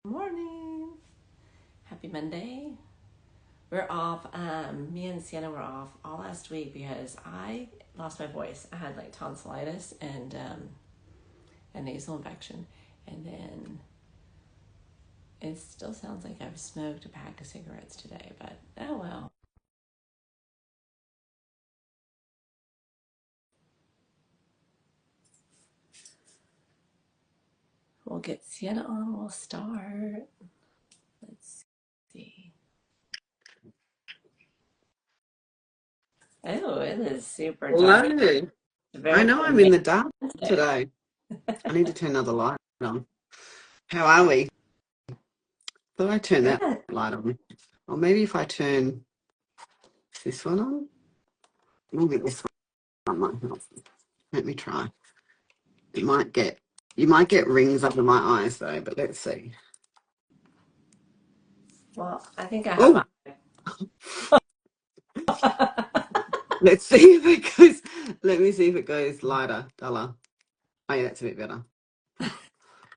Morning. Happy Monday. We're off. Me and Sienna were off all last week because I lost my voice. I had like tonsillitis and a nasal infection, and then it still sounds like I've smoked a pack of cigarettes today. But oh well. We'll get Sienna on. We'll start. Let's see. Oh, it is super dark. Hello. I Very know I'm in romantic the dark today. I need to turn another light on. How are we? Thought I turned that Good. light on. Or maybe if I turn this one on. Maybe this one might help. Let me try. You might get rings under my eyes though, but let's see. Well, I think I have my. Oh, let's see if it goes. Let me see if it goes lighter, duller. Oh yeah, that's a bit better.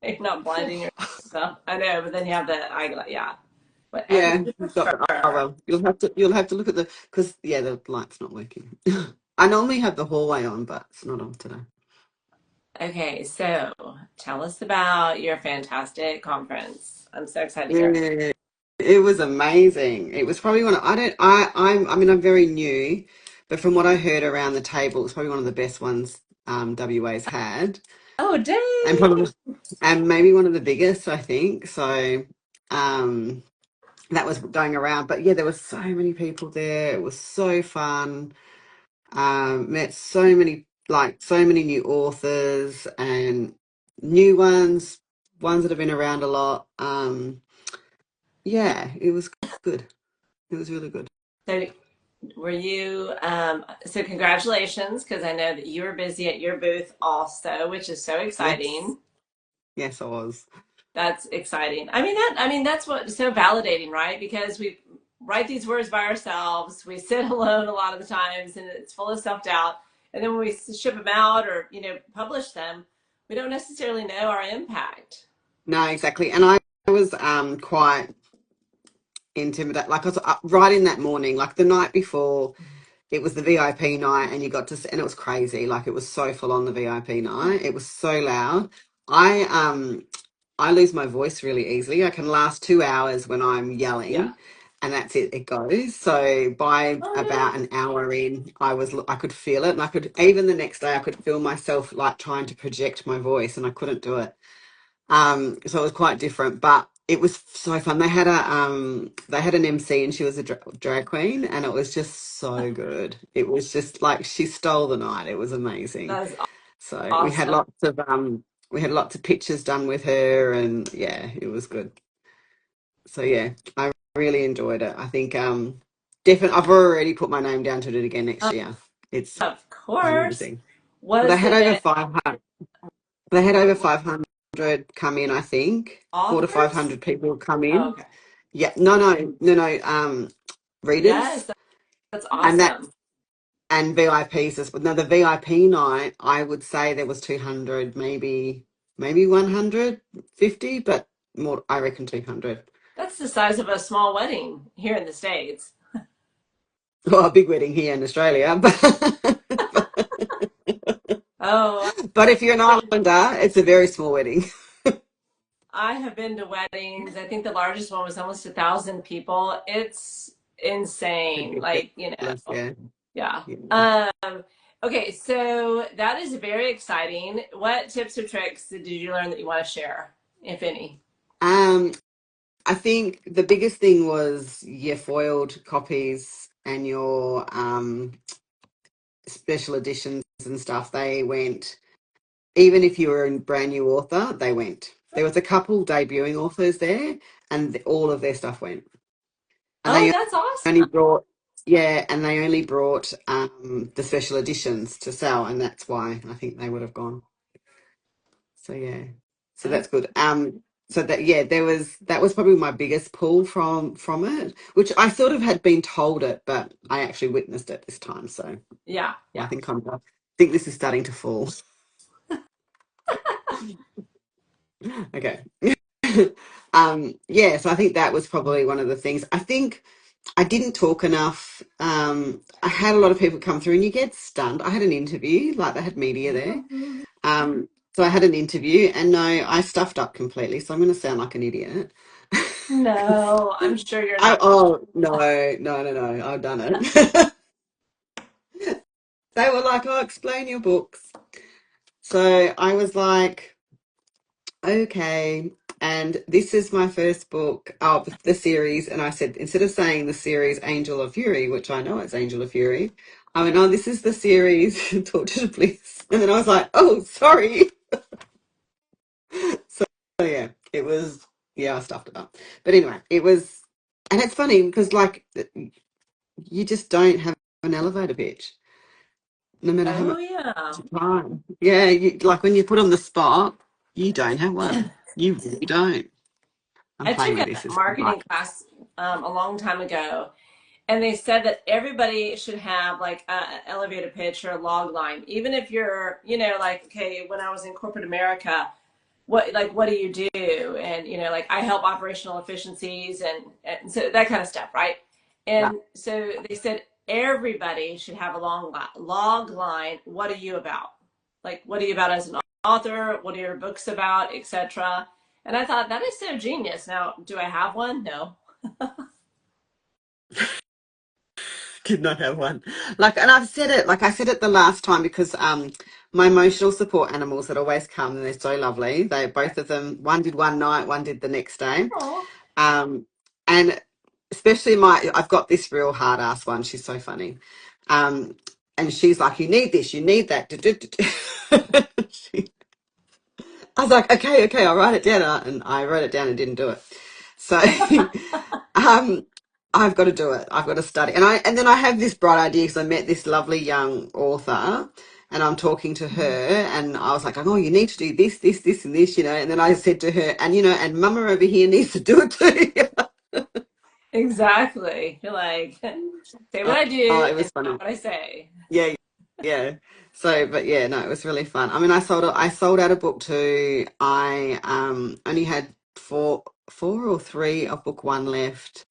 You're not blinding yourself. I know, but then you have the eyeglass. Yeah, whatever Yeah, you you've got. Oh prefer. well, you'll have to look at the because yeah, the light's not working. I normally have the hallway on, but it's not on today. Okay, so tell us about your fantastic conference. I'm so excited to hear. Yeah, it was amazing. It was probably one of, I don't I mean I'm very new, but from what I heard around the table, it's probably one of the best ones WA's had. Oh, And dang! probably and maybe one of the biggest, I think. So um that was going around. But yeah, there were so many people there. It was so fun. Met so many new authors and new ones that have been around a lot. Yeah, it was good. It was really good. So, were you? So, congratulations, because I know that you were busy at your booth also, which is so Yes, exciting. yes, I was. That's exciting. I mean that's what so validating, right? Because we write these words by ourselves. We sit alone a lot of the times and it's full of self-doubt. And then when we ship them out or, publish them, we don't necessarily know our impact. No, exactly. And I was quite intimidated. Like I was right in that morning, like the night before. It was the VIP night, and you got to, and it was crazy. Like it was so full on the VIP night. It was so loud. I um I lose my voice really easily. I can last 2 hours when I'm Yeah. yelling, and that's it. It goes. So by Oh about no. an hour in, I could feel it, and I could even the next day I could feel myself like trying to project my voice, and I couldn't do it. So it was quite different, but it was so fun. They had an MC and she was a drag queen, and it was just so good. It was just like she stole the night. It was amazing. That is So awesome. we had lots of pictures done with her, and yeah, it was good. So yeah, I really enjoyed it. I think definitely I've already put my name down to do it again next year. It's Of course. amazing. They Was had over it 500. They had over 500 come in, I think. Four to five authors? hundred people come Oh, in. okay. Yeah, no, readers. Yes, that's And that awesome. and VIPs as well. No, the VIP night, I would say there was 200, maybe 150, but more, I reckon 200. That's the size of a small wedding here in the States. Well, a big wedding here in Australia, Oh, but if you're an islander, it's a very small wedding. I have been to weddings. I think the largest one was almost 1,000 people. It's insane. Like, Ridiculous, yeah. yeah. Yeah. Okay, so that is very exciting. What tips or tricks did you learn that you want to share, if any? Um, I think the biggest thing was your foiled copies and your special editions and stuff. They went, even if you were a brand new author, they went. There was a couple debuting authors there, and all of their stuff went. And Oh, they that's awesome. only brought, yeah, and they only brought the special editions to sell, and that's why I think they would have gone. So yeah, so Oh, that's good. So that yeah, that was probably my biggest pull from it, which I sort of had been told it, but I actually witnessed it this time. So yeah, yeah, yeah. I think this is starting to fall. Okay. Yeah, so I think that was probably one of the things. I think I didn't talk enough. I had a lot of people come through and you get stunned. I had an interview, like they had media there. So I had an interview and no, I stuffed up completely. So I'm going to sound like an idiot. No, I'm sure you're I, not. oh, no, no, no, no, I've done it. They were like, oh, explain your books. So I was like, okay. And this is my first book of the series. And I said, instead of saying the series Angel of Fury, which I know it's Angel of Fury, I went, oh, this is the series Torture to Bliss. And then I was like, oh, sorry. So yeah, it was, yeah, I stuffed it up. But anyway, it was, and it's funny because like you just don't have an elevator pitch, no matter how Oh much yeah. time. Yeah, like when you put on the spot, you don't have one. You really don't. I'm I playing took with a this. Is right. marketing class a long time ago, and they said that everybody should have like a elevator pitch or a log line, even if you're, like, okay, when I was in corporate America, what do you do? And like I help operational efficiencies and so that kind of stuff, right? Yeah. And so they said everybody should have a log line. What are you about? Like, what are you about as an author? What are your books about, etc.? And I thought that is so genius. Now, do I have one? No. Did not have one. Like, and I've said it, like I said it the last time because my emotional support animals that always come and they're so lovely. They both of them, one did one night, one did the next day. Oh. Um, and especially I've got this real hard ass one. She's so funny. Um, and she's like, you need this, you need that. She, I was like, okay, okay, I'll write it down. And I wrote it down and didn't do it. So um, I've got to do it. I've got to study. And then I have this bright idea because I met this lovely young author and I'm talking to her and I was like, oh, you need to do this, this, this, and this, And then I said to her, and Mama over here needs to do it too. Exactly. You're like, say what Oh, I oh, do it and was funny. not what I say. Yeah, yeah. So, but yeah, no, it was really fun. I mean, I sold out a book too. I only had four or three of book one left.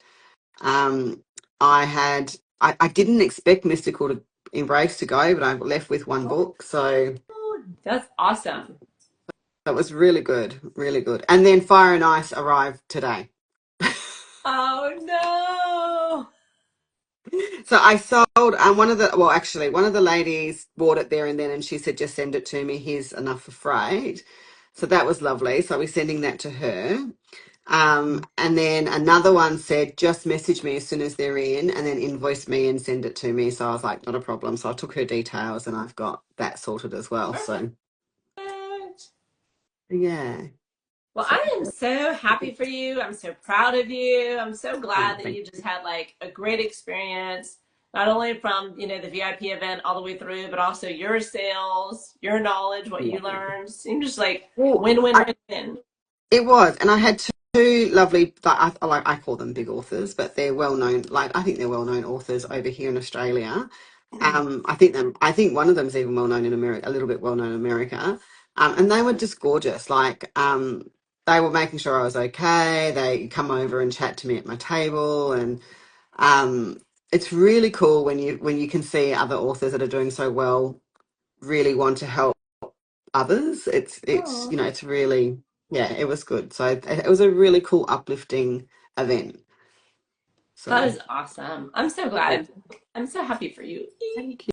Um, I didn't expect Mystical to Embrace to go, but I left with one book, so Oh, that's awesome. that was really good, really good. And then Fire and Ice arrived today. Oh no. So I sold one of the ladies bought it there and then and she said just send it to me, here's enough for freight. So that was lovely. So we're sending that to her. And then another one said just message me as soon as they're in and then invoice me and send it to me. So I was like, not a problem. So I took her details and I've got that sorted as well. So Perfect. yeah. Well, So I am so happy for you. I'm so proud of you. I'm so glad oh, that thank you just had like a great experience, not only from, the VIP event all the way through, but also your sales, your knowledge, what you. you learned. Seemed just like Well, win, win, win, win. it was, and I had two lovely, I call them big authors, but they're well known. Like I think they're well known authors over here in Australia. I think one of them is even well known in America, a little bit well known in America. And they were just gorgeous. Like they were making sure I was okay. They come over and chat to me at my table, and um, it's really cool when you can see other authors that are doing so well really want to help others. It's Oh, it's really, yeah, it was good. So it was a really cool uplifting event. that So is awesome. I'm so yeah, glad. I'm so happy for you. thank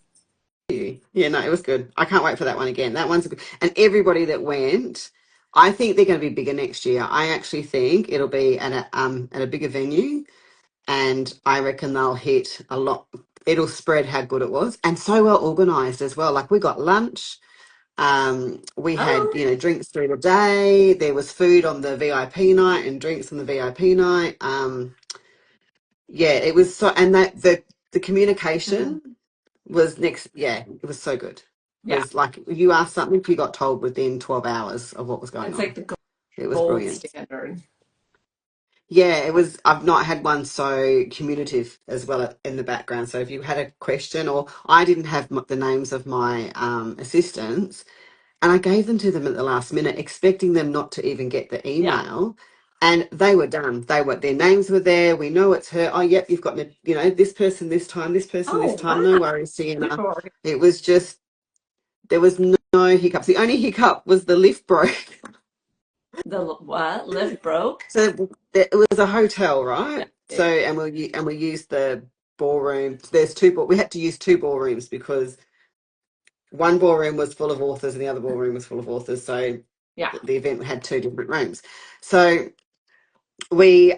you. Yeah, no, it was good. I can't wait for that one again. That one's good. And everybody that went, I think they're going to be bigger next year. I actually think it'll be at a bigger venue, and I reckon they'll hit a lot. It'll spread how good it was, and so well organized as well. Like we got lunch. We had, Oh, drinks through the day. There was food on the VIP night and drinks on the VIP night. Yeah, it was so, and that the mhm. communication was next. Yeah, it was so good. It Yeah. was like you asked something, you got told within 12 hours of what was going It's like on. the It was gold brilliant. standard. Yeah, it was. I've not had one so communicative as well in the background. So if you had a question, or I didn't have the names of my assistants, and I gave them to them at the last minute, expecting them not to even get the Yeah. email. And they were done. Their names were there. We know it's her. Oh, yep, you've got, this person this time, this person this Oh, time. wow. No worries, Sienna. Super It was just, there was no hiccups. The only hiccup was the lift broke. The what? Lift broke? So it was a hotel, Yeah. right? So and we used the ballroom. We had to use two ballrooms because one ballroom was full of authors and the other ballroom was full of authors. So Yeah. the event had two different rooms. So we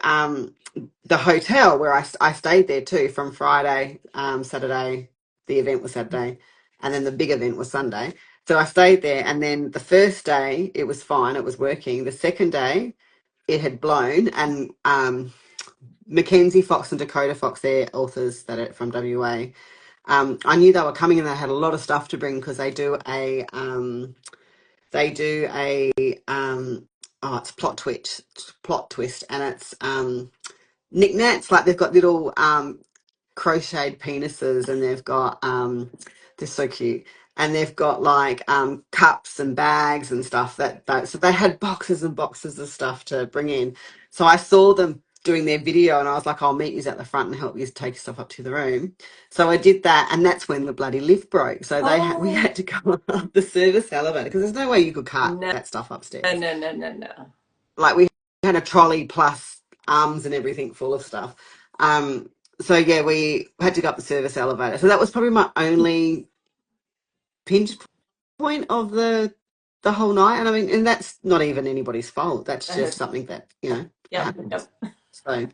the hotel where I stayed there too from Friday, Saturday. The event was Saturday, and then the big event was Sunday. So I stayed there, and then the first day it was fine, it was working. The second day it had blown, and Mackenzie Fox and Dakota Fox, they're authors that are from WA. I knew they were coming, and they had a lot of stuff to bring because they do a it's plot twist, and it's knickknacks. Like they've got little crocheted penises, and they've got they're so cute, and they've got like cups and bags and stuff so they had boxes and boxes of stuff to bring in. So I saw them doing their video, and I was like, I'll meet you at the front and help you take your stuff up to the room. So I did that, and that's when the bloody lift broke. So we Oh, had to go up the service elevator because there's no way you could cart no, that stuff no, upstairs. no, no, no, no. Like we had a trolley plus arms and everything full of stuff. So yeah, we had to go up the service elevator. So that was probably my only pinch point of the whole night. And I mean, and that's not even anybody's fault. That's just something that Yep, happens. yep. So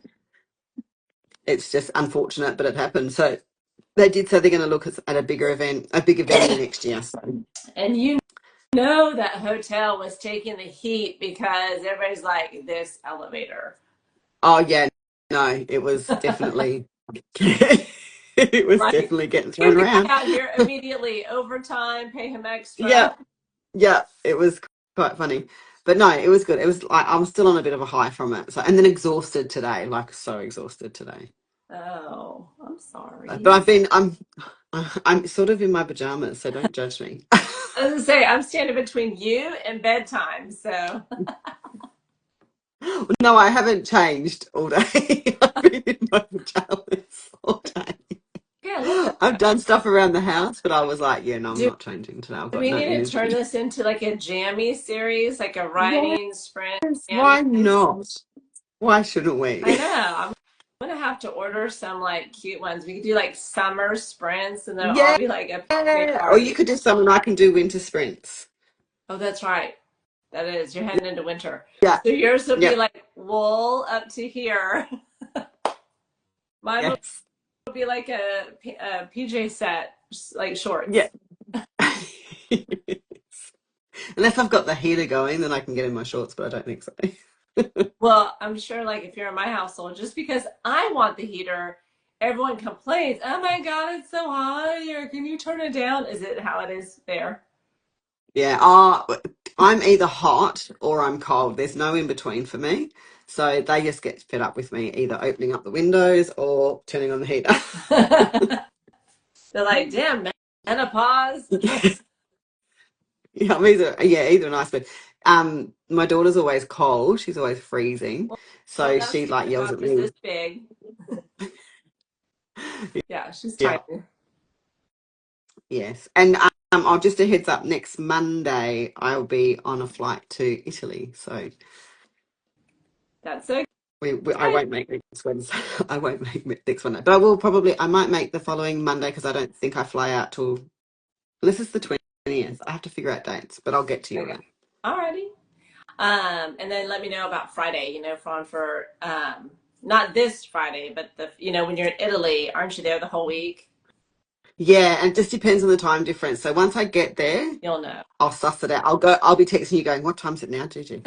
it's just unfortunate, but it happened. So they did say they're going to look at a bigger venue next year. So. And you know that hotel was taking the heat because everybody's like, this elevator. Oh yeah, no, it was definitely it was Right? definitely getting Get thrown the guy around. out here immediately, overtime, pay him Yeah, extra. yeah, it was quite funny. But no, it was good. It was like I'm still on a bit of a high from it. So and then exhausted today, like so exhausted today. Oh, I'm But sorry. I'm sort of in my pajamas, so don't judge me. I was gonna say, I'm standing between you and bedtime, so. No, I haven't changed all day. I've been in my pajamas all day. Yeah, I love that. I've done stuff around the house, but I was like, yeah, no, I'm Do not changing today. I've got we no need to turn energy. this into like a jammy series, like a Yes, writing sprint why jammies? not? Why shouldn't I we? know. I'm gonna have to order some like cute ones. We could do like summer sprints and they'll all Yeah. be like a PJ Or you party. could do something I can do winter sprints. Oh, that's right. That is. You're heading into winter. Yeah. So yours will be Yep. like wool up to here. Mine will Yes. be like a PJ set, like Yeah. shorts. Unless I've got the heater going, then I can get in my shorts, but I don't think so. Well, I'm sure like if you're in my household, just because I want the heater, everyone complains, oh my God, it's so hot here. Can you turn it down? Is it how it is there? Yeah. I'm either hot or I'm cold. There's no in between for me. So they just get fed up with me either opening up the windows or turning on the heater. They're like, damn, menopause. Yeah, either nice, but my daughter's always cold. She's always freezing, Well, so that's she good. like My yells at daughter's this me. big. Yeah, she's tiny. Yeah, yes, and I'll just a heads up. Next Monday, I'll be on a flight to Italy, so That's so I exciting. won't make next Wednesday. I won't make next Monday, but I might make the following Monday because I don't think I fly out till unless it's the 20th. I have to figure out dates, but I'll get to you on Okay. that. Alrighty. And then let me know about Friday, for not this Friday, but when you're in Italy, aren't you there the whole week? Yeah, and it just depends on the time difference. So once I get there. You'll know. I'll suss it out. I'll be texting you going, what time's it now, Gigi?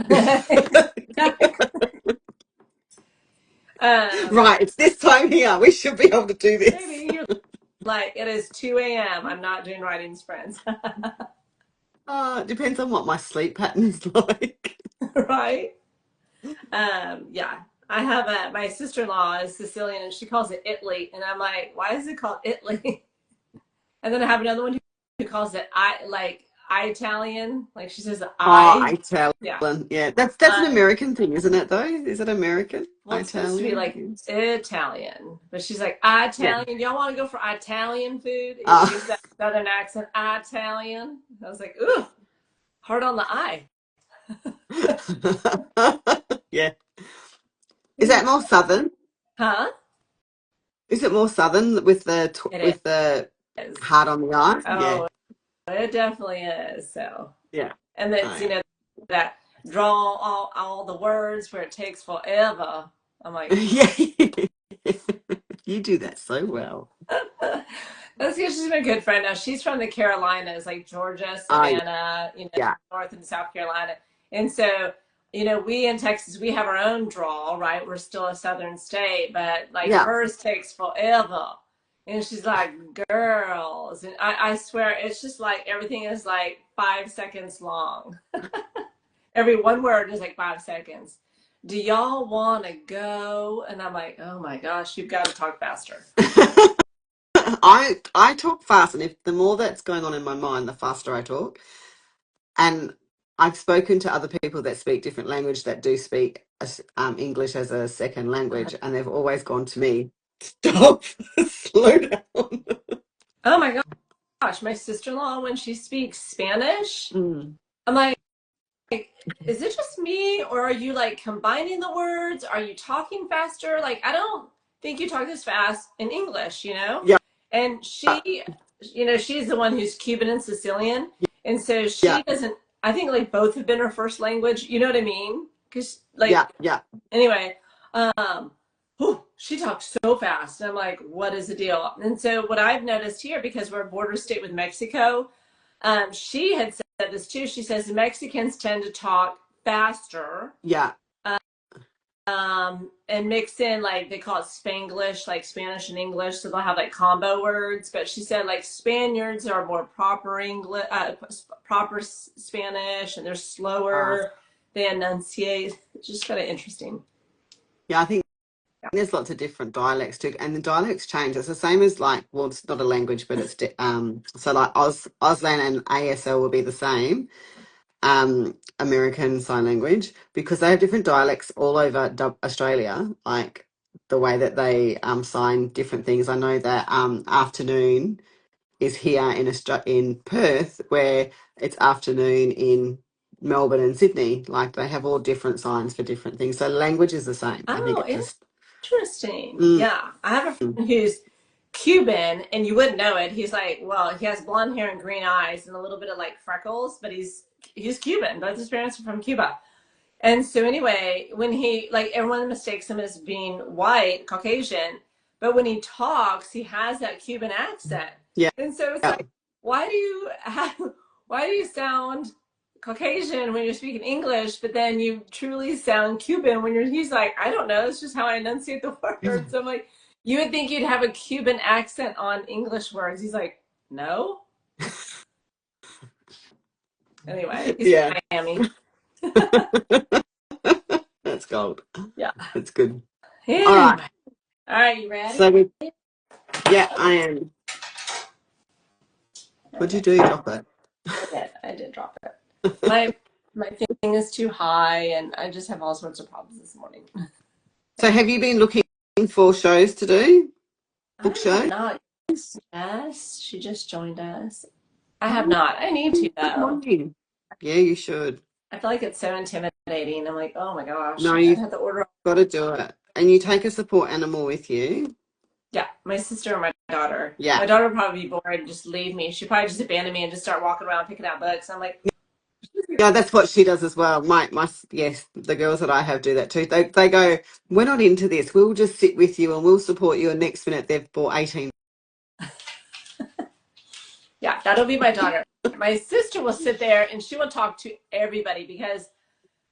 um, Right, it's this time here. We should be able to do this. maybe you're like, it is 2 a.m. I'm not doing writing sprints. It depends on what my sleep pattern is like. Right? Yeah. I have my sister-in-law is Sicilian and she calls it Italy. And I'm like, why is it called Italy? And then I have another one who calls it Italian. Like she says Oh, I. Yeah. Italian. Yeah, that's an Uh, American thing, isn't it? Though, is it American? well, it's supposed to be Italian. like Yes. Italian, but she's like Yeah. Italian. Y'all want to go for Italian food? And she gives that southern accent, Italian. I was like, ooh, hard on the I. Yeah. Is that more southern? Huh? Is it more southern with the It is. heart on the eye? Yeah. Oh, it definitely is. So, Yeah. and Oh, it's yeah. that draw all the words where it takes forever. I'm like, Yeah. You do that so well. that's because she's been a good friend now. She's from the Carolinas, like Georgia, Oh, Savannah, yeah. North and South Carolina. And so, we in Texas, we have our own drawl, right? We're still a southern state, but like Yeah. hers takes forever. And she's like, girls. And I swear, it's just like everything is like 5 seconds long. Every one word is like 5 seconds. Do y'all want to go? And I'm like, oh my gosh, you've got to talk faster. I talk fast, and if the more that's going on in my mind, the faster I talk. And I've spoken to other people that speak different language that do speak English as a second language, and they've always gone to me, stop, slow down. Oh my gosh, my sister-in-law, when she speaks Spanish, Mm. I'm like, is it just me, or are you like combining the words? Are you talking faster? Like, I don't think you talk this fast in English. Yeah, And she's the one who's Cuban and Sicilian. And so yeah, she doesn't, I think like both have been her first language. You know what I mean? Because like, yeah, yeah. anyway, she talks so fast. And I'm like, what is the deal? And so what I've noticed here, because we're a border state with Mexico, she had said this too. She says Mexicans tend to talk faster, Yeah. and mix in, like, they call it Spanglish, like Spanish and English. So they'll have like combo words. But she said like Spaniards are more proper English, proper Spanish, and they're Uh, slower. They enunciate. It's just kind of interesting. yeah, I think there's lots of different dialects too, and the dialects change. It's the same as like, well, it's not a language, but it's so like Auslan and ASL will be the same, American Sign Language, because they have different dialects all over Australia, like the way that they sign different things. I know that afternoon is here in Perth, where it's afternoon in Melbourne and Sydney. Like they have all different signs for different things. So language is the same. I think it Oh, just interesting. mm, Yeah. I have a friend who's Cuban, and you wouldn't know it. He's like, well, he has blonde hair and green eyes and a little bit of like freckles, but he's Cuban. Both his parents are from Cuba. And so anyway, when he, like, everyone mistakes him as being white, Caucasian, but when he talks, he has that Cuban accent. yeah, And so it's yeah. like, why do you have, why do you sound Caucasian when you're speaking English, but then you truly sound Cuban when he's like, I don't know, it's just how I enunciate the words. I'm like, you would think you'd have a Cuban accent on English words. He's like, no. Anyway, he's from Yeah. Miami. That's gold. Yeah. That's good. All right. Anyway. All right, you ready? So yeah, I am. What'd you Okay. do? Drop it. I did drop it. My thing is too high, and I just have all sorts of problems this morning. So have you been looking for shows to do? Book I have show? not. Yes, she just joined us. I have Oh, not. I need to good though. morning. Yeah, you should. I feel like it's so intimidating. I'm like, oh my gosh, No, I you've have to order. got to do it. And you take a support animal with you. Yeah, my sister and my daughter. Yeah. My daughter would probably be bored and just leave me. She'd probably just abandon me and just start walking around picking out books. I'm like, Yeah, that's what she does as well. Yes, the girls that I have do that too. They go, we're not into this. We'll just sit with you and we'll support you. And next minute they've bought 18. yeah, that'll be my daughter. My sister will sit there and she will talk to everybody because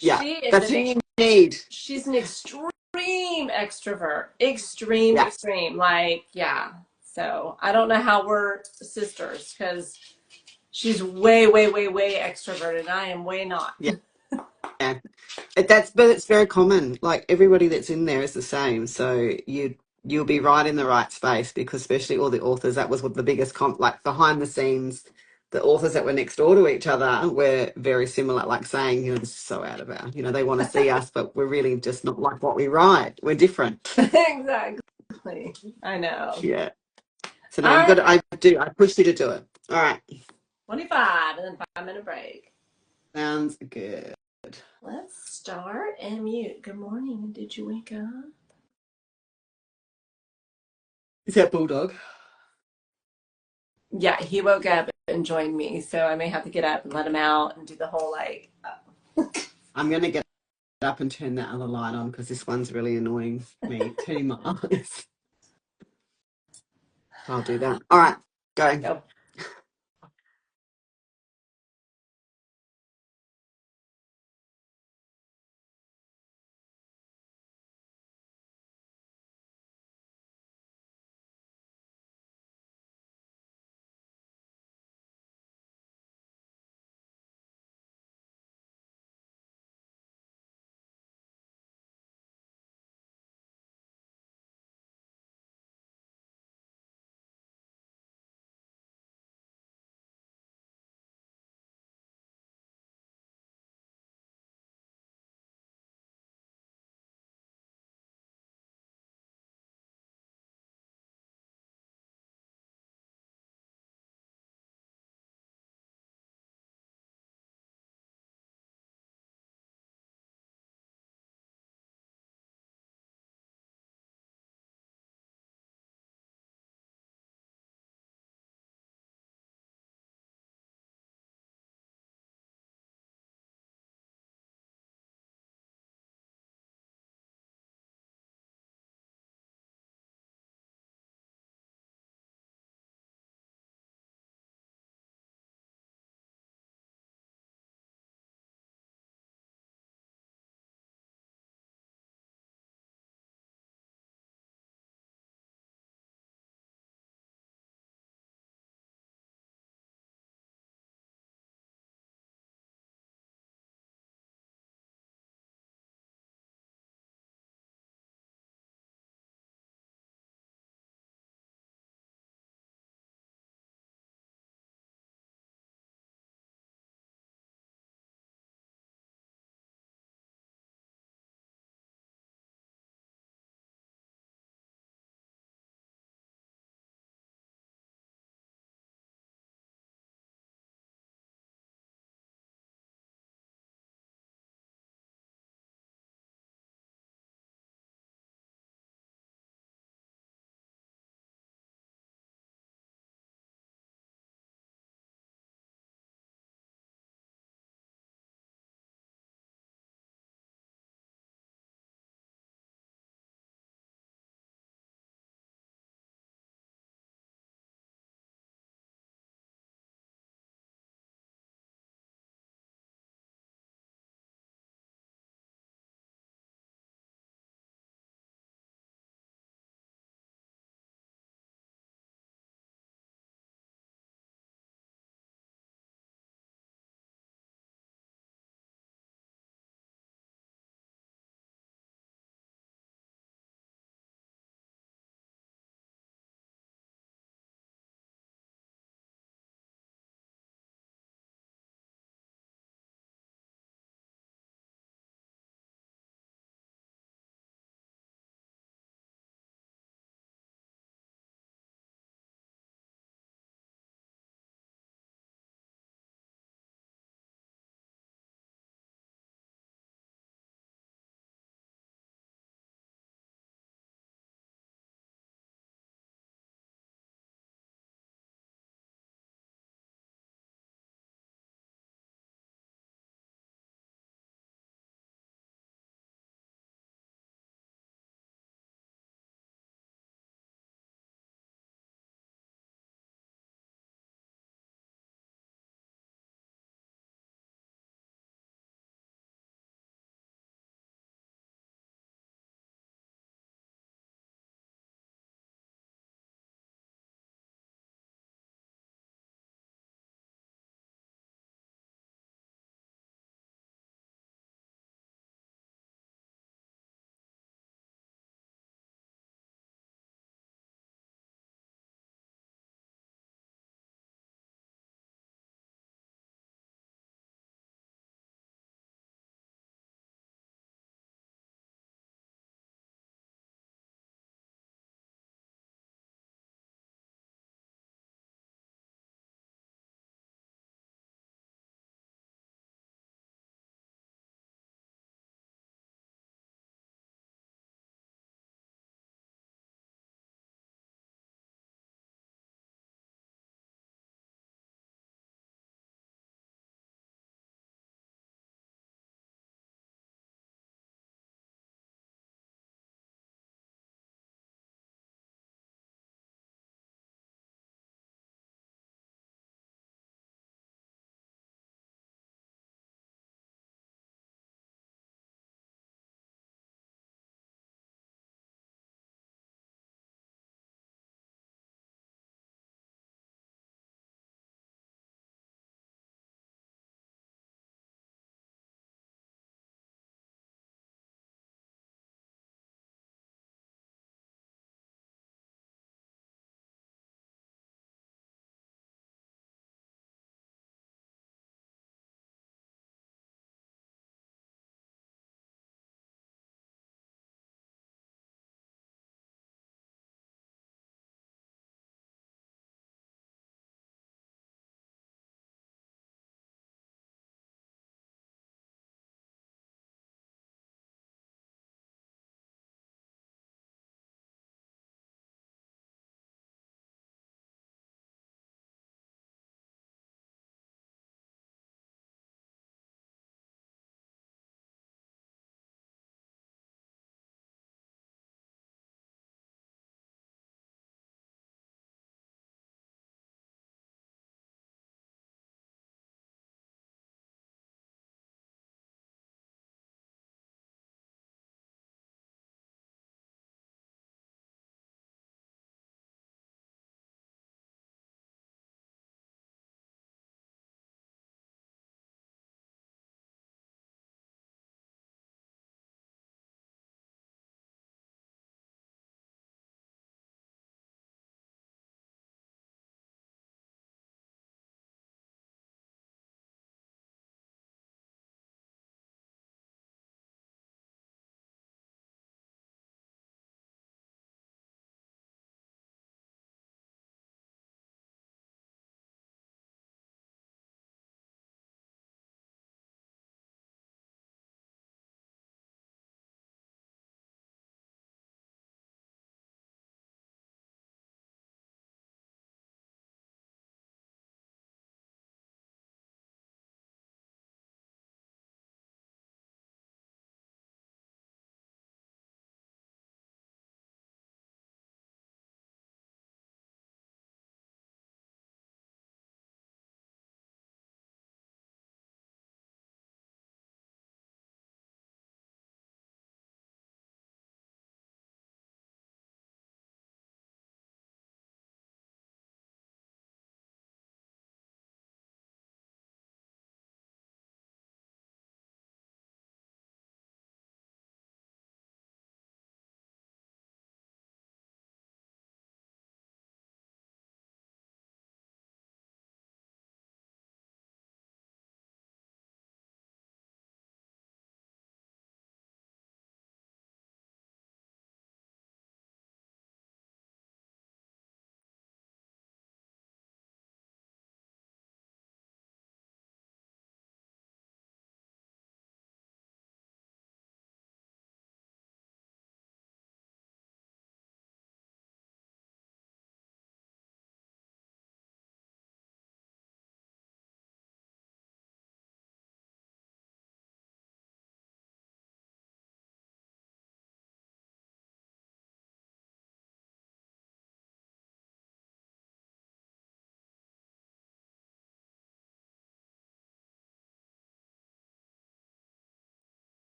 Yeah, she is that's who you need. she's an extreme extrovert. Extreme, Yeah, extreme. Like, yeah. So I don't know how we're sisters because she's way, way, way, way extroverted. And I am way not. yeah, yeah. But it's very common. Like everybody that's in there is the same. So you'll be right in the right space because especially all the authors, that was what the biggest like behind the scenes, the authors that were next door to each other were very similar, like saying, you know, this is so out of our, you know, they want to see us, but we're really just not like what we write. We're different. Exactly. I know. Yeah. So now All you've got right. to, I pushed you to do it. All right. 25 and then 5-minute break. Sounds good. Let's start and mute. Good morning. Did you wake up? Is that Bulldog? Yeah, he woke up and joined me, so I may have to get up and let him out and do the whole like. I'm going to get up and turn that other light on because this one's really annoying me. Turning my eyes. I'll do that. All right. Go. Go.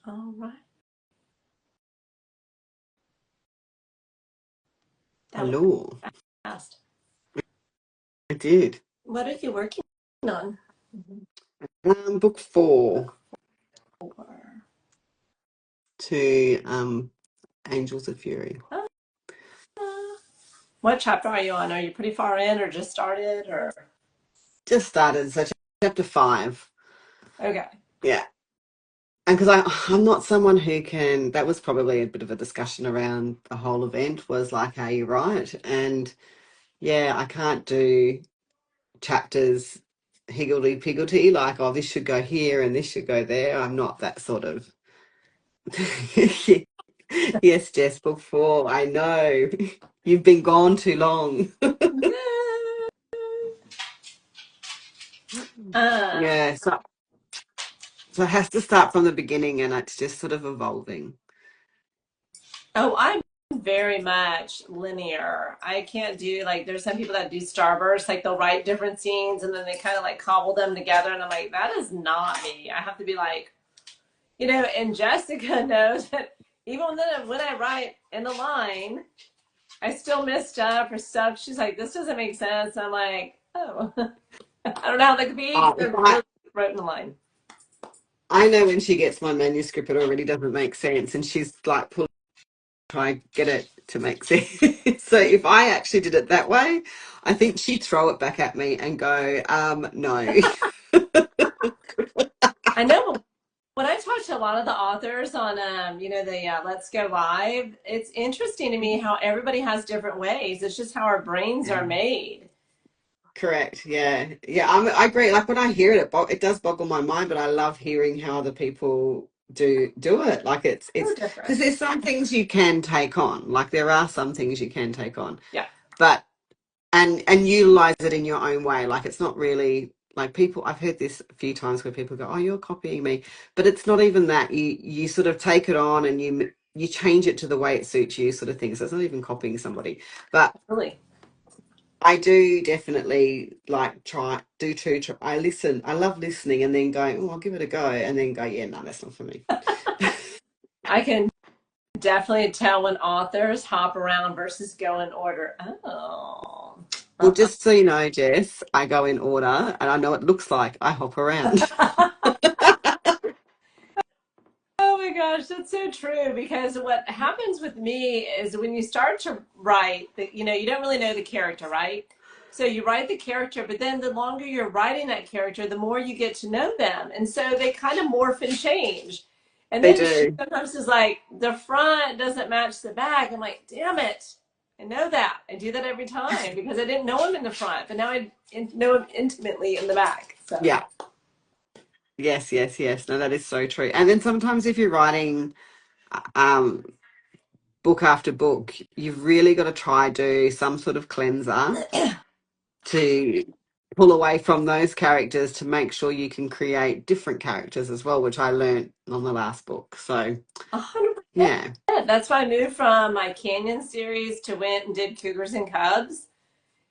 All right. That was Hello. fast. I did. What are you working on? Book 4 Or- to Angels of Fury. uh, what chapter are you on? Are you pretty far in or just started or? Just started, so chapter 5. Okay. Yeah. And because I'm not someone who can, that was probably a bit of a discussion around the whole event was like, how you write. And yeah, I can't do chapters higgledy-piggledy, like, oh, this should go here and this should go there. I'm not that sort of. Yes, Jess, book 4. I know. You've been gone too long. Uh, Yeah, so it has to start from the beginning and it's just sort of evolving. oh, I'm very much linear. I can't do like there's some people that do starburst, like they'll write different scenes and then they kind of like cobble them together, and I'm like, that is not me. I have to be like, and Jessica knows that even when I write in a line, I still miss stuff or stuff. She's like, this doesn't make sense. I'm like, oh, I don't know how that could be because I If really wrote in the line. I know when she gets my manuscript, it already doesn't make sense, and she's like, try and get it to make sense. So if I actually did it that way, I think she'd throw it back at me and go, no. I know. When I talk to a lot of the authors on, the Let's Go Live, it's interesting to me how everybody has different ways. It's just how our brains are made. Correct. Yeah. Yeah. I agree. Like when I hear it, it does boggle my mind, but I love hearing how other people do it. Like it's So because different. there's some things you can take on. Like there are some things you can take on, Yeah. but and utilize it in your own way. Like it's not really like people. I've heard this a few times where people go, "Oh, you're copying me," but it's not even that. You sort of take it on and you change it to the way it suits you, sort of thing. So it's not even copying somebody, but Really. I do definitely like I listen. I love listening and then going, oh, I'll give it a go, and then go, yeah, no, that's not for me. I can definitely tell when authors hop around versus go in order. Oh. Well, just so you know, Jess, I go in order, and I know it looks like I hop around. Oh my gosh, that's so true. Because what happens with me is when you start to write, you don't really know the character, right? So you write the character, but then the longer you're writing that character, the more you get to know them, and so they kind of morph and change. And They then she do. sometimes is like, the front doesn't match the back. I'm like, damn it! I know that. I do that every time because I didn't know him in the front, but now I know him intimately in the back. So Yeah. Yes, yes, yes. No, that is so true. And then sometimes if you're writing um book after book, you've really got to try do some sort of cleanser to pull away from those characters to make sure you can create different characters as well, which I learned on the last book. So 100%. yeah. That's why I moved from my Canyon series to went and did Cougars and Cubs,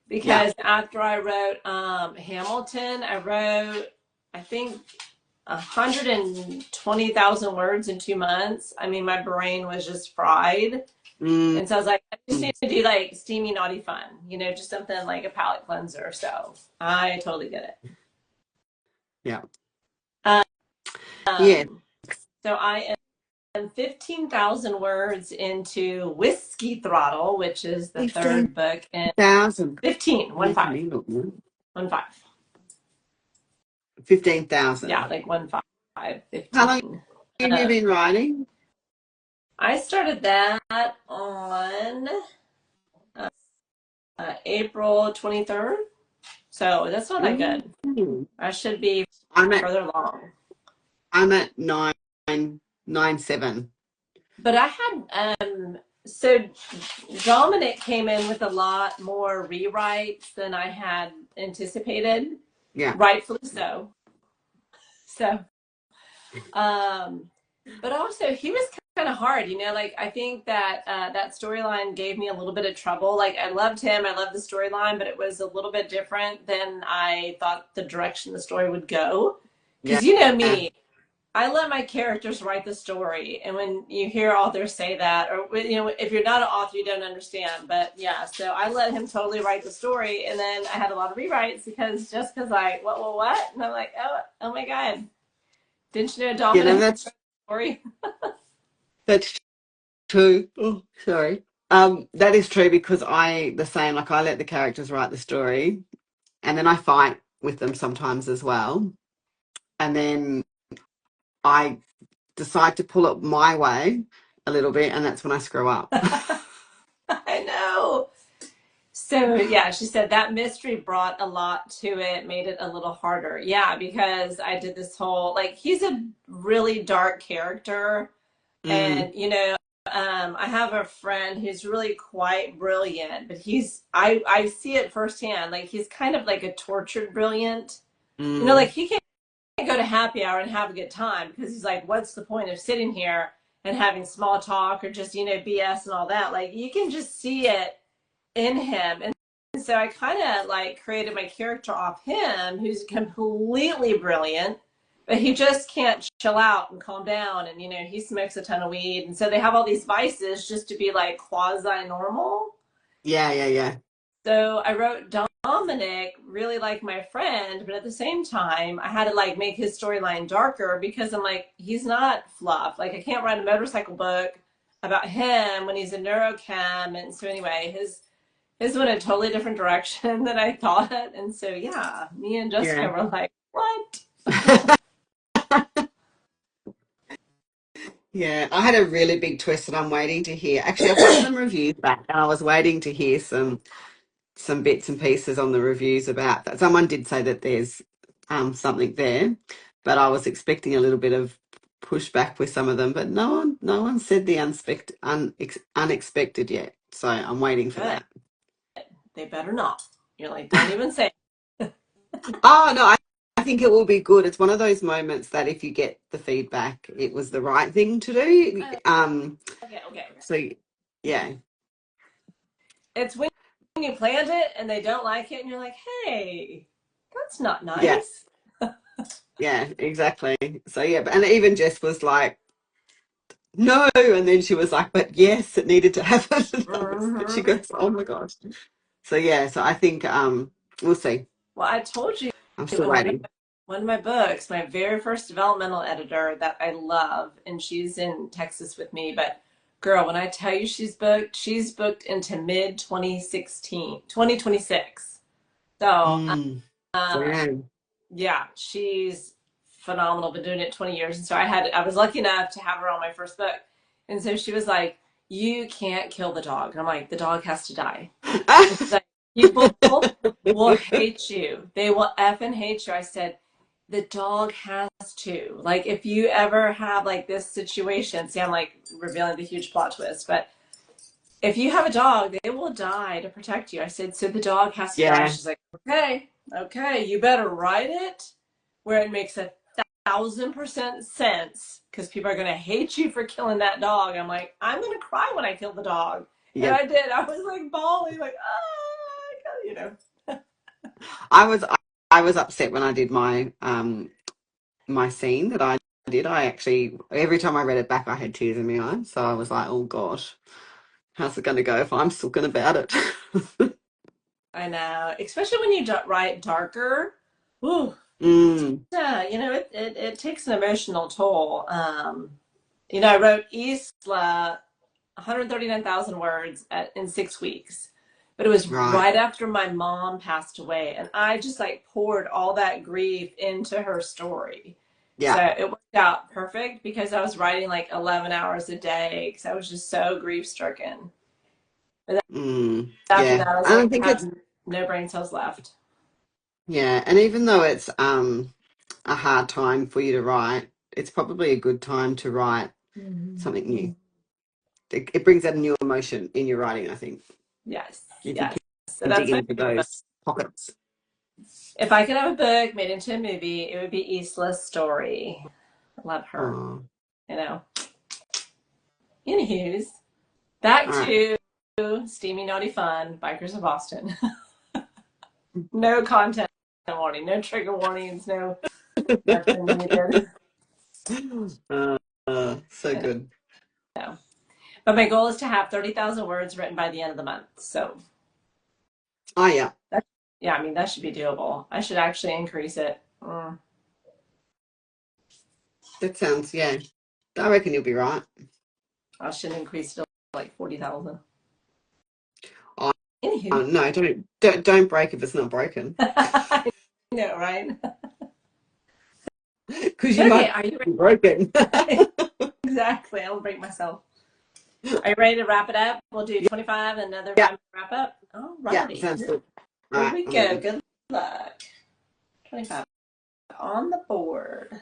Yeah. because after I wrote Hamilton, I wrote, I think, 120,000 words in 2 months. I mean, my brain was just fried. Mm, And so I was like, I just need to do like steamy, naughty fun, just something like a palate cleanser. So I totally get it. yeah. Um, Yeah. so I am 15,000 words into Whiskey Throttle, which is the third book in 15,000. 15, one Making five, me look good. 1 5. 15,000. Yeah, like 1 5, How long 15. have you been writing? I started that on April 23rd. So that's not that good. Mm. I should be I'm at further along. I'm at 997. But I had, so Dominic came in with a lot more rewrites than I had anticipated, Yeah. rightfully so. So, but also he was kind of hard, like I think that that storyline gave me a little bit of trouble. Like I loved him, I loved the storyline, but it was a little bit different than I thought the direction the story would go. Yeah. Because you know me, I let my characters write the story, and when you hear authors say that, or if you're not an author, you don't understand. But yeah, so I let him totally write the story, and then I had a lot of rewrites because Jessica's like, what? And I'm like, oh my god, didn't you know You know, Dominic wrote the story? that's true. Oh, sorry. That is true because the same, like I let the characters write the story and then I fight with them sometimes as well. And then I decide to pull it my way a little bit, and that's when I screw up. I know. So yeah, she said that mystery brought a lot to it, made it a little harder. Yeah, because I did this whole like he's a really dark character, Mm, and I have a friend who's really quite brilliant, but I see it firsthand. Like he's kind of like a tortured brilliant. Like mm. he can't go to happy hour and have a good time because he's like, what's the point of sitting here and having small talk or just BS and all that? Like you can just see it in him. And so I kind of like created my character off him, who's completely brilliant, but he just can't chill out and calm down. And, he smokes a ton of weed. And so they have all these vices just to be like quasi normal. Yeah, yeah, yeah. So I wrote Dominic really like my friend, but at the same time, I had to like make his storyline darker because I'm like, he's not fluff. Like I can't write a motorcycle book about him when he's a neurochem. And so anyway, his went a totally different direction than I thought. And so, yeah, me and Jessica Yeah. were like, what? Yeah, I had a really big twist that I'm waiting to hear. Actually, I've got some reviews back, and I was waiting to hear some bits and pieces on the reviews about that. Someone did say that there's something there, but I was expecting a little bit of pushback with some of them. But no one said the unexpected yet. So I'm waiting for Good. that. They better not. You're like, don't even say it. Oh no, I think it will be good. It's one of those moments that if you get the feedback, it was the right thing to do. Okay. So yeah, It's when you plant it and they don't like it and you're like, hey, that's not yeah, nice. yeah, exactly. So yeah, and even Jess was like, no, and then she was like, but yes, it needed to happen. And she Mm-hmm. goes, oh my gosh. So yeah, so I think we'll see. Well, I told you I'm still in waiting. one of my books, my very first developmental editor that I love, and she's in Texas with me, but girl, when I tell you she's booked into mid 2026. So, Mm, so um, yeah. yeah, she's phenomenal. Been doing it 20 years. And so I was lucky enough to have her on my first book. And so she was like, you can't kill the dog. And I'm like, the dog has to die. And she's like, people will hate you. They will effing hate you. I said, the dog has to. Like, if you ever have like this situation, see, I'm like revealing the huge plot twist, but if you have a dog, they will die to protect you. I said, so the dog has to die. Yeah, She's like, okay, you better write it where it makes 1,000% sense because people are going to hate you for killing that dog. I'm like, I'm going to cry when I kill the dog. And yeah. I did. I was like bawling, like, I was I was upset when I did my scene that I did. I actually every time I read it back, I had tears in my eyes. So I was like, oh gosh, how's it going to go if I'm sulking about it? I know. Especially when you write darker. Ooh, Mm, yeah, it takes an emotional toll. I wrote Isla 139,000 words in 6 weeks. But it was right. right after my mom passed away, and I just like poured all that grief into her story. So Yeah. it worked out perfect because I was writing like 11 hours a day because I was just so grief stricken. But then after Yeah. that, I was And I like, think I it's have no brain cells left. yeah, and even though it's a hard time for you to write, it's probably a good time to write Mhm. something new. It brings out a new emotion in your writing, I think. Yes, If you yes. So can dig that's my into favorite book. those pockets. If I could have a book made into a movie, it would be Isla's story. I love her. Oh, You know. Anywho's, all back right. to Steamy Naughty Fun, Bikers of Boston. No content warning, no trigger warnings, no nothing needed. So I good. know. But my goal is to have 30,000 words written by the end of the month. So, Oh yeah, that, yeah, I mean, that should be doable. I should actually increase it. that sounds, yeah. I reckon you'll be right. I should increase it to like 40,000. Oh, Anywho, no, don't break if it's not broken. I know, right? Because you But okay, might are you be broken. ready? Exactly. I'll break myself. Are you ready to wrap it up? We'll do Yeah, 25, another yeah, 5 minute wrap up. All yeah, righty. sounds good. All Here right, we I'm go. ready. Good luck. 25 on the board.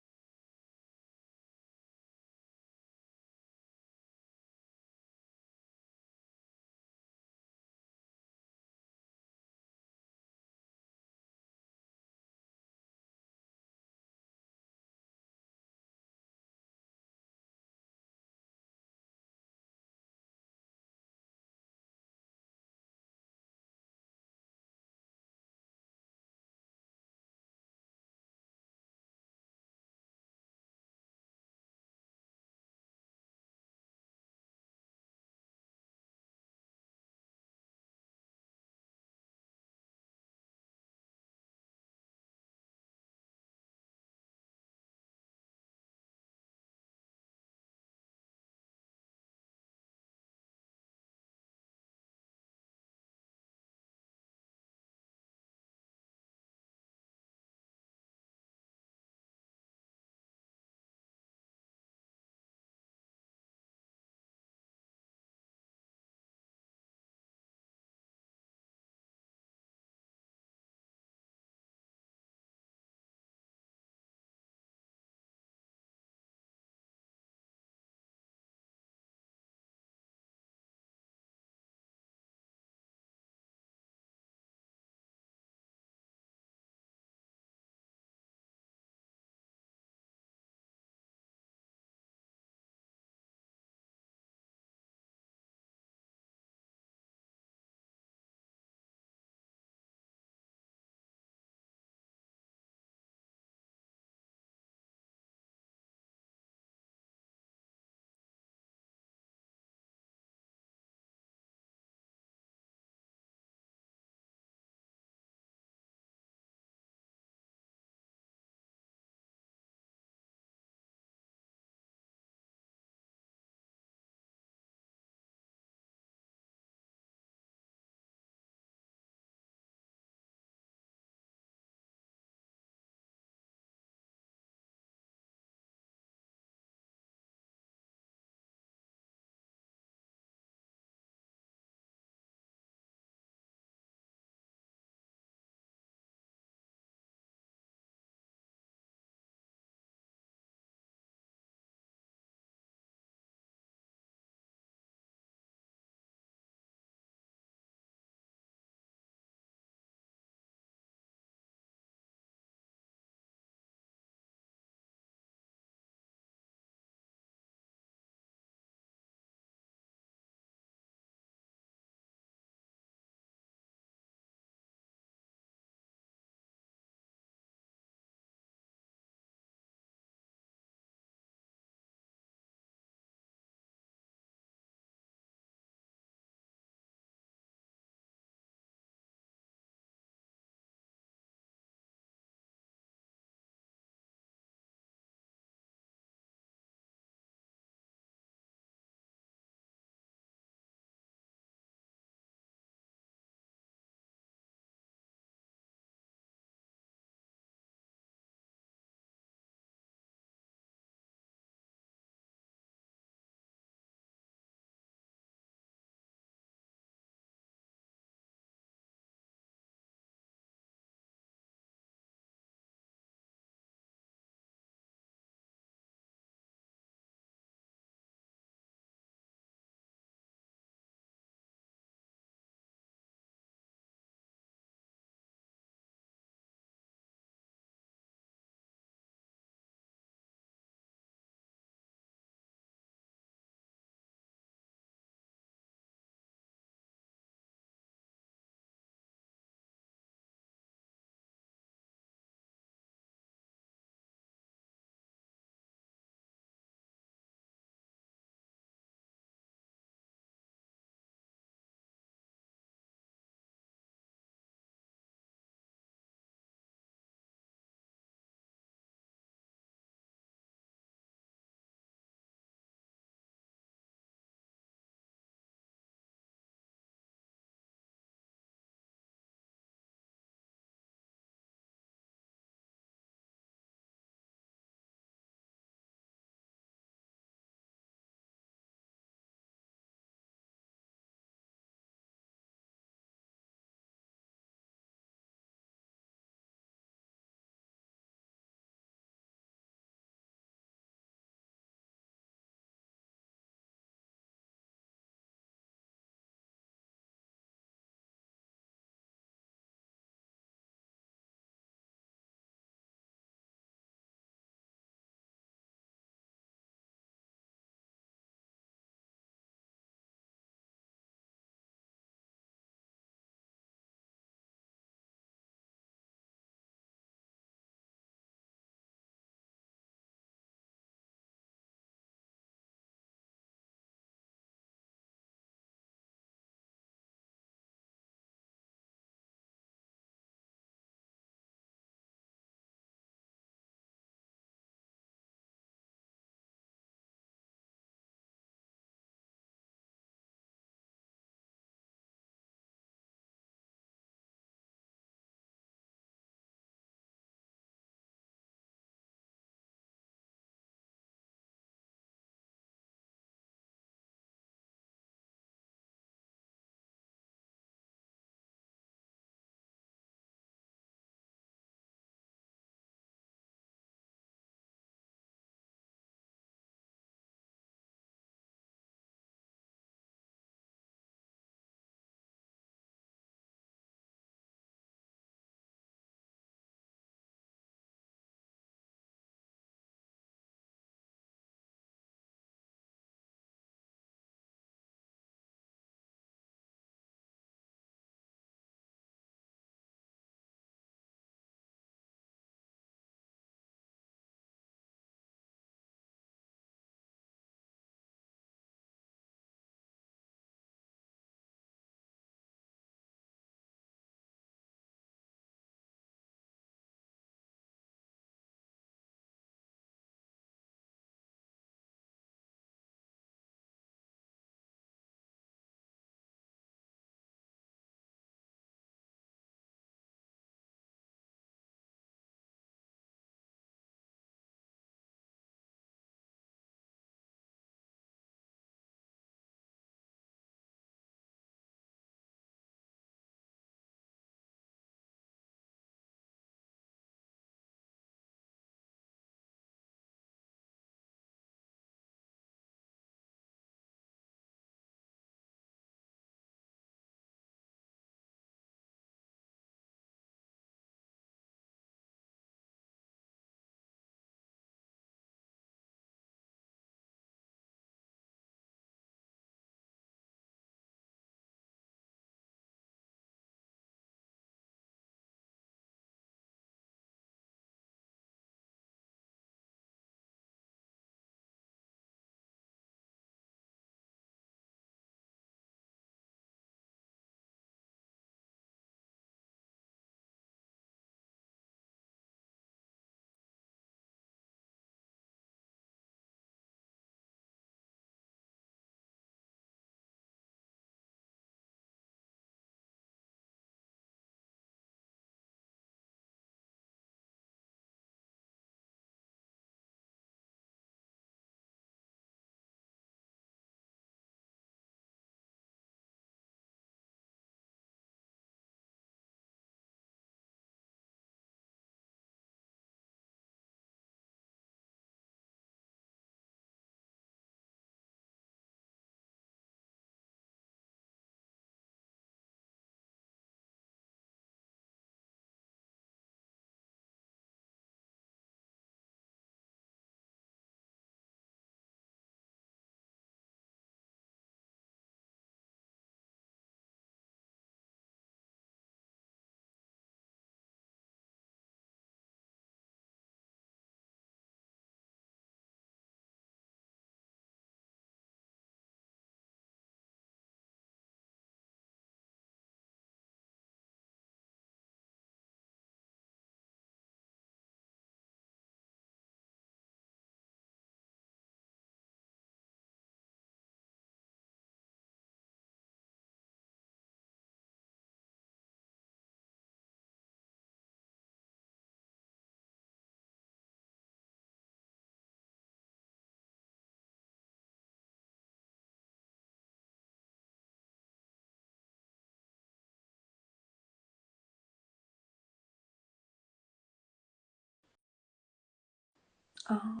All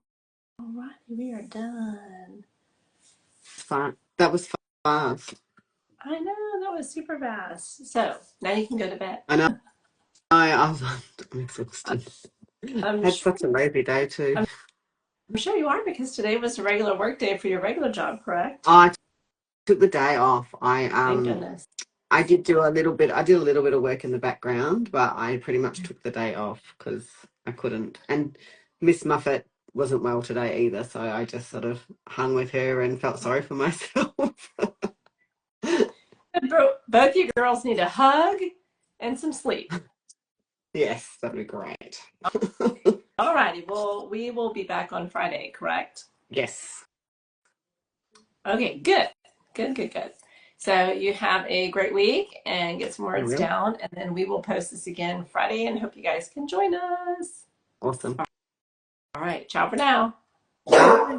right, we are done. Fine. That was fast. I know, that was super fast. So now you can go to bed. I know. I'm exhausted. I'm Had sure, such a lazy day too. I'm sure you are because today was a regular work day for your regular job, correct? I took the day off. Thank goodness. I did do a little bit. I did a little bit of work in the background, but I pretty much took the day off because I couldn't. And Miss Muffet wasn't well today either, so I just sort of hung with her and felt sorry for myself. Both you girls need a hug and some sleep. Yes, that'd be great. All righty. Well, we will be back on Friday, correct? Yes. Okay, good. Good, good, good. So you have a great week and get some I words will. down, and then we will post this again Friday and hope you guys can join us. Awesome. All right. Ciao for now. Bye.